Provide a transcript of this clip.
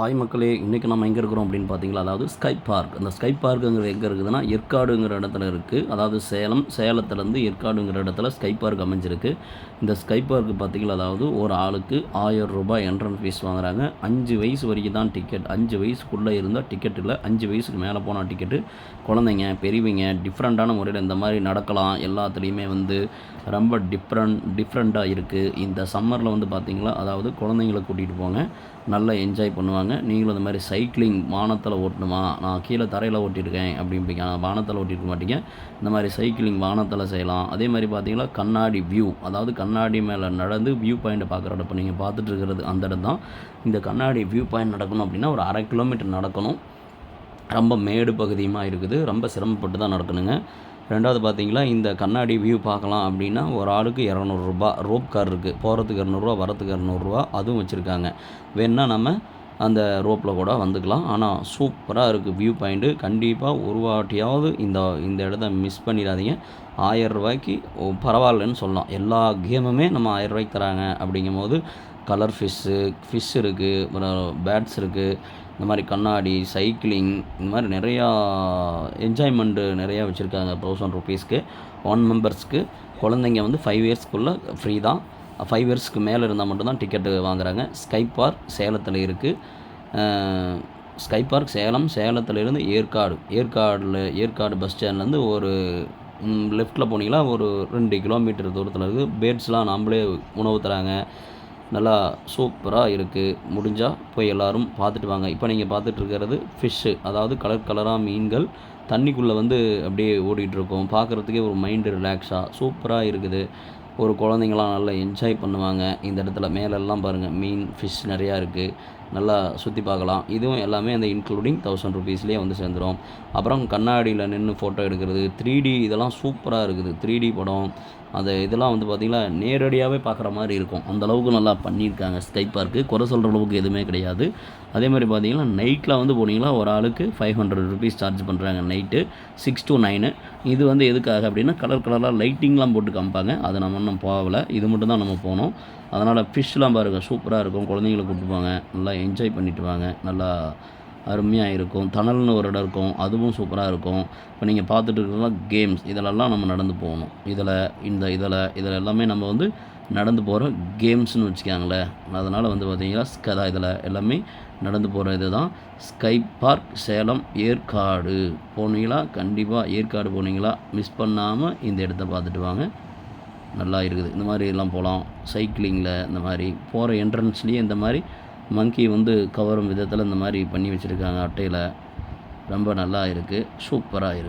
Hi மக்களே, இன்றைக்கி நம்ம எங்கே இருக்கிறோம் அப்படின்னு பார்த்தீங்களா, அதாவது ஸ்கை பார்க். அந்த ஸ்கை பார்க்குங்கிறது எங்கே இருக்குதுன்னா, ஏற்காடுங்கிற இடத்துல இருக்குது. அதாவது சேலத்துலேருந்து ஏற்காடுங்கிற இடத்துல ஸ்கை பார்க் அமைஞ்சிருக்கு. இந்த ஸ்கை பார்க்கு பார்த்திங்களா, அதாவது ஒரு ஆளுக்கு ₹1000 என்ட்ரன்ஸ் ஃபீஸ் வாங்குறாங்க. 5 வயசு வரைக்கும் தான் டிக்கெட். 5 வயசுக்குள்ளே இருந்தால் டிக்கெட் இல்லை, 5 வயசுக்கு மேலே போனால் டிக்கெட்டு. குழந்தைங்க, பெரியவங்க டிஃப்ரெண்ட்டான முறையில் இந்த மாதிரி நடக்கலாம். எல்லாத்துலேயுமே ரொம்ப டிஃப்ரெண்ட்டாக இருக்குது. இந்த சம்மரில் பார்த்திங்களா, அதாவது குழந்தைங்களை கூட்டிகிட்டு போங்க, நல்லா என்ஜாய் பண்ணுவாங்க. நீங்களும் இந்த மாதிரி சைக்கிளிங் வானத்தில் ஓட்டணுமா, நான் கீழே தரையில் ஓட்டியிருக்கேன் அப்படிம்பிங்க, வானத்தில் ஓட்டியிருக்க மாட்டீங்க. இந்த மாதிரி சைக்கிளிங் வானத்தில் செய்யலாம். அதே மாதிரி பார்த்தீங்கன்னா கண்ணாடி வியூ, அதாவது கண்ணாடி மேலே நடந்து வியூ பாயிண்ட்டை பார்க்குற இடம். இப்போ நீங்கள் பார்த்துட்டு இருக்கிறது அந்த இடம் தான். இந்த கண்ணாடி வியூ பாயிண்ட் நடக்கணும் அப்படின்னா ஒரு 1/2 கிலோமீட்டர் நடக்கணும். ரொம்ப மேடு பகுதியுமாக இருக்குது. ரொம்ப சிரமப்பட்டு தான் நடக்கணுங்க. ரெண்டாவது பார்த்தீங்களா, இந்த கண்ணாடி வியூ பார்க்கலாம் அப்படின்னா ஒரு ஆளுக்கு ₹200. ரோப் கார் இருக்குது, போகிறதுக்கு ₹200, வரத்துக்கு ₹200, அதுவும் வச்சுருக்காங்க. வேணுன்னா நம்ம அந்த ரோப்பில் கூட வந்துக்கலாம். ஆனால் சூப்பராக இருக்குது வியூ பாயிண்ட்டு. கண்டிப்பாக ஒரு வாட்டியாவது இந்த இடத்த மிஸ் பண்ணிடாதீங்க. ₹1000 பரவாயில்லன்னு சொல்லலாம். எல்லா கேமுமே நம்ம ₹1000 தராங்க. அப்படிங்கும்போது கலர் ஃபிஷ் இருக்குது, அப்புறம் பேட்ஸ் இருக்குது, இந்த மாதிரி கண்ணாடி, சைக்கிளிங், இந்த மாதிரி நிறையா என்ஜாய்மெண்ட்டு நிறையா வச்சுருக்காங்க. ₹1000 1 மெம்பர்ஸ்க்கு. குழந்தைங்க 5 இயர்ஸ்க்குள்ளே ஃப்ரீ தான். 5 இயர்ஸ்க்கு மேலே இருந்தால் மட்டும்தான் டிக்கெட்டு வாங்குகிறாங்க. ஸ்கை பார்க் சேலத்தில் இருக்குது. ஸ்கை பார்க் சேலத்துலேருந்து ஏற்காடு பஸ் ஸ்டாண்ட்லேருந்து ஒரு லெஃப்ட்டில் போனீங்கன்னா ஒரு 2 கிலோமீட்டர் தூரத்தில் இருக்குது. பேர்ட்ஸ்லாம் நாம்ளே உணவு தராங்க. நல்லா சூப்பராக இருக்குது. முடிஞ்சால் போய் எல்லோரும் பார்த்துட்டு வாங்க. இப்போ நீங்கள் பார்த்துட்ருக்கிறது ஃபிஷ்ஷு, அதாவது கலராக மீன்கள் தண்ணிக்குள்ளே அப்படியே ஓடிட்டுருக்கோம். பார்க்குறதுக்கே ஒரு மைண்டு ரிலாக்ஸாக சூப்பராக இருக்குது. ஒரு குழந்தைங்களாம் நல்லா என்ஜாய் பண்ணுவாங்க. இந்த இடத்துல மேலெல்லாம் பாருங்கள், மீன், ஃபிஷ் நிறையா இருக்குது. நல்லா சுற்றி பார்க்கலாம். இதுவும் எல்லாமே அந்த இன்க்ளூடிங் ₹1000 சேர்ந்துடும். அப்புறம் கண்ணாடியில் நின்று ஃபோட்டோ எடுக்கிறது, 3D இதெல்லாம் சூப்பராக இருக்குது. 3D படம் இதெல்லாம் பார்த்திங்கன்னா நேரடியாகவே பார்க்குற மாதிரி இருக்கும். அந்தளவுக்கு நல்லா பண்ணியிருக்காங்க ஸ்கை பார்க்கு. குறை சொல்கிற அளவுக்கு எதுவுமே கிடையாது. அதே மாதிரி பார்த்திங்கன்னா நைட்டில் போனீங்கன்னா ஒரு ஆளுக்கு ₹500 சார்ஜ் பண்ணுறாங்க. Night 6 to 9. இது எதுக்காக அப்படின்னா கலராக லைட்டிங்லாம் போட்டு காமிப்பாங்க. அதை நம்ம இன்னும் போகலை, இது மட்டும் தான் நம்ம போனோம். அதனால் ஃபிஷ்லாம் பாருங்கள், சூப்பராக இருக்கும். குழந்தைங்களை கூப்பிட்டு போங்க, நல்லா என்ஜாய் பண்ணிவிட்டு வாங்க. நல்லா அருமையாக இருக்கும். டனல்னு ஒரு இடம் இருக்கும், அதுவும் சூப்பராக இருக்கும். இப்போ நீங்கள் பார்த்துட்டு இருக்கிறதெல்லாம் கேம்ஸ், இதிலெல்லாம் நம்ம நடந்து போகணும். இதில் எல்லாமே நம்ம நடந்து போகிற கேம்ஸ்னு வச்சுக்காங்களேன். அதனால் பார்த்திங்கன்னா இதில் எல்லாமே நடந்து போகிற இது தான் ஸ்கை பார்க் சேலம் ஏற்காடு. போனீங்களா, கண்டிப்பாக ஏற்காடு போனீங்களா மிஸ் பண்ணாமல் இந்த இடத்த பார்த்துட்டு வாங்க. நல்லா இருக்குது. இந்த மாதிரி எல்லாம் போகலாம். சைக்கிளிங்கில் இந்த மாதிரி போகிற என்ட்ரன்ஸ்லேயே இந்த மாதிரி மங்கி கவரும் விதத்தில் இந்த மாதிரி பண்ணி வச்சுருக்காங்க அட்டையில். ரொம்ப நல்லா இருக்குது, சூப்பராக இருக்குது.